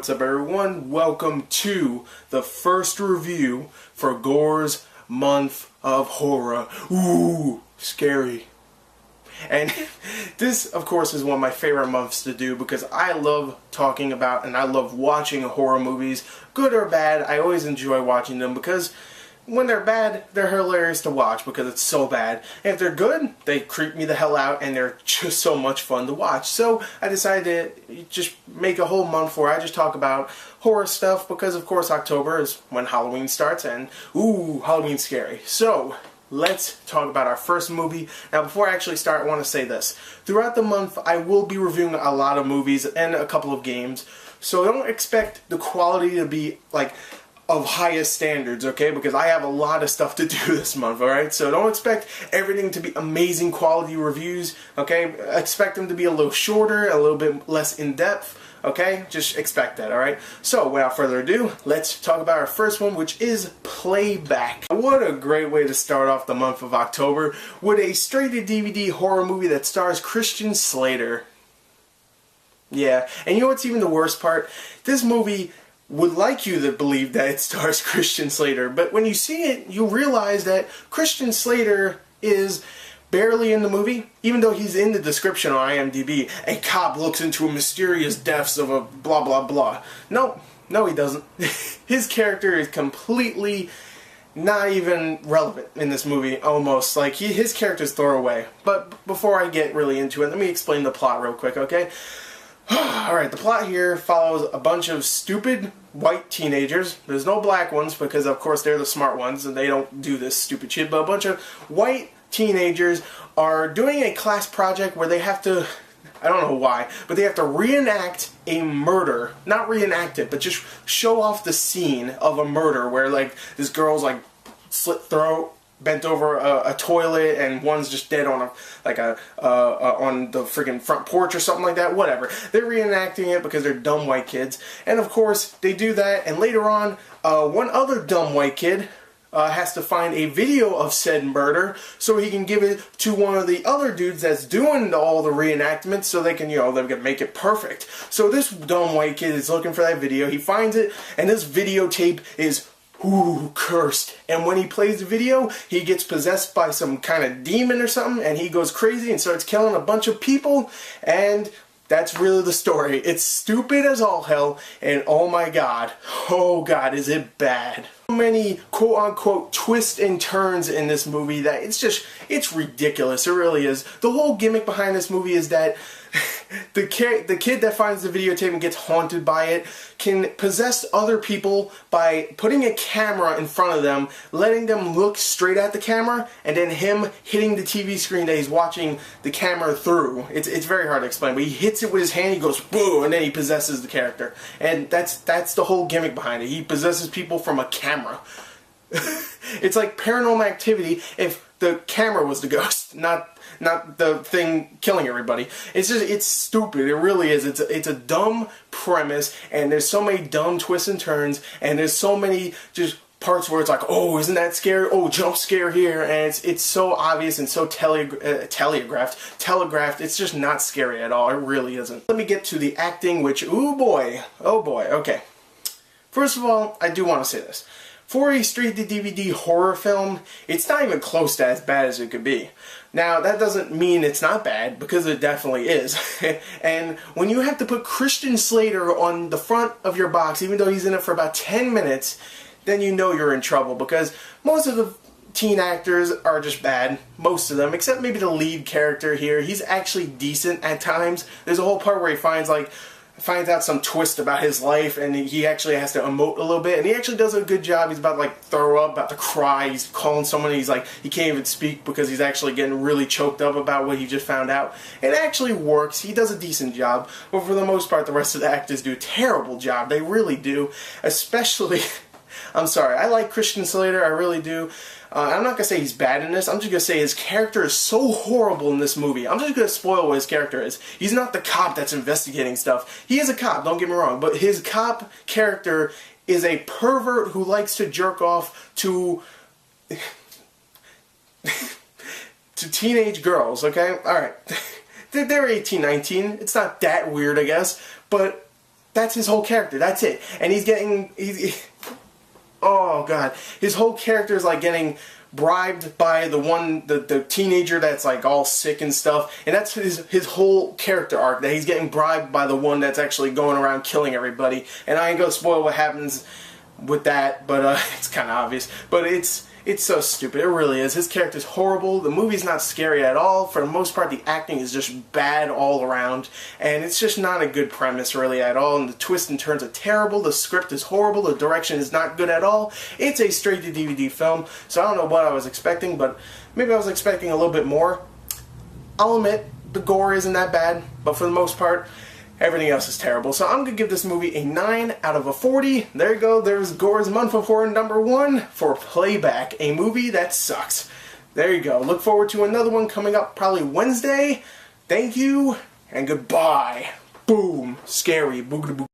what's up everyone? Welcome to the first review for Gors month of horror. Ooh, scary. And this, of course, is one of my favorite months to do because I love talking about and I love watching horror movies, good or bad. I always enjoy watching them because when they're bad, they're hilarious to watch because it's so bad. And if they're good, they creep me the hell out and they're just so much fun to watch. So I decided to just make a whole month where I just talk about horror stuff because, of course, October is when Halloween starts and, ooh, Halloween's scary. So let's talk about our first movie. Now, before I actually start, I want to say this. Throughout the month, I will be reviewing a lot of movies and a couple of games. So don't expect the quality to be, like, of highest standards, okay? Because I have a lot of stuff to do this month, alright? So don't expect everything to be amazing quality reviews, okay? Expect them to be a little shorter, a little bit less in-depth, okay? Just expect that, alright? So, without further ado, let's talk about our first one, which is Playback. What a great way to start off the month of October with a straight-to-DVD horror movie that stars Christian Slater. Yeah, and you know what's even the worst part? This movie would like you to believe that it stars Christian Slater, but when you see it, you realize that Christian Slater is barely in the movie, even though he's in the description on IMDb. A cop looks into a mysterious deaths of a blah blah blah. No, he doesn't. His character is completely not even relevant in this movie, almost. Like, his character's throwaway. But before I get really into it, let me explain the plot real quick, okay? Alright, the plot here follows a bunch of stupid white teenagers. There's no black ones because, of course, they're the smart ones and they don't do this stupid shit. But a bunch of white teenagers are doing a class project where they have to, I don't know why, but they have to reenact a murder. Not reenact it, but just show off the scene of a murder where, like, this girl's, like, slit throat, bent over a toilet, and one's just dead on on the freaking front porch or something like that. Whatever. They're reenacting it because they're dumb white kids, and of course they do that. And later on, one other dumb white kid has to find a video of said murder so he can give it to one of the other dudes that's doing all the reenactments so they can, you know, they can make it perfect. So this dumb white kid is looking for that video. He finds it, and this videotape is cursed. And when he plays the video, he gets possessed by some kind of demon or something, and he goes crazy and starts killing a bunch of people, and that's really the story. It's stupid as all hell, and oh my god, is it bad. So many quote-unquote twists and turns in this movie that it's ridiculous. It really is. The whole gimmick behind this movie is that the kid that finds the videotape and gets haunted by it can possess other people by putting a camera in front of them, letting them look straight at the camera, and then him hitting the TV screen that he's watching the camera through. It's very hard to explain, but he hits it with his hand, he goes boo, and then he possesses the character. And that's the whole gimmick behind it. He possesses people from a camera. It's like Paranormal Activity if the camera was the ghost, not the thing killing everybody. It's stupid. It really is. It's a dumb premise, and there's so many dumb twists and turns, and there's so many just parts where it's like, oh, isn't that scary? Oh, jump scare here, and it's so obvious and so telegraphed. It's just not scary at all. It really isn't. Let me get to the acting, which, oh boy, okay. First of all, I do want to say this. For a straight-to-DVD horror film, it's not even close to as bad as it could be. Now, that doesn't mean it's not bad, because it definitely is. And when you have to put Christian Slater on the front of your box, even though he's in it for about 10 minutes, then you know you're in trouble, because most of the teen actors are just bad. Most of them, except maybe the lead character here. He's actually decent at times. There's a whole part where he finds out some twist about his life, and he actually has to emote a little bit, and he actually does a good job. He's about to, like, throw up, about to cry, he's calling someone, he's like, he can't even speak because he's actually getting really choked up about what he just found out. It actually works. He does a decent job, but for the most part, the rest of the actors do a terrible job. They really do. Especially, I'm sorry, I like Christian Slater, I really do. I'm not going to say he's bad in this, I'm just going to say his character is so horrible in this movie. I'm just going to spoil what his character is. He's not the cop that's investigating stuff. He is a cop, don't get me wrong, but his cop character is a pervert who likes to jerk off to teenage girls, okay? Alright. They're 18, 19. It's not that weird, I guess, but That's his whole character. That's it. And he's getting... oh, God. His whole character is like getting bribed by the teenager that's like all sick and stuff. And that's his whole character arc, that he's getting bribed by the one that's actually going around killing everybody. And I ain't gonna spoil what happens with that, but it's kind of obvious. But it's so stupid. It really is. His character's horrible. The movie's not scary at all. For the most part, the acting is just bad all around. And it's just not a good premise, really, at all. And the twists and turns are terrible. The script is horrible. The direction is not good at all. It's a straight-to-DVD film, so I don't know what I was expecting, but maybe I was expecting a little bit more. I'll admit, the gore isn't that bad, but for the most part, everything else is terrible. So I'm going to give this movie a 9 out of a 40. There you go. There's Gors Month of Horror #1 for Playback, a movie that sucks. There you go. Look forward to another one coming up probably Wednesday. Thank you, and goodbye. Boom. Scary. Boogada boo.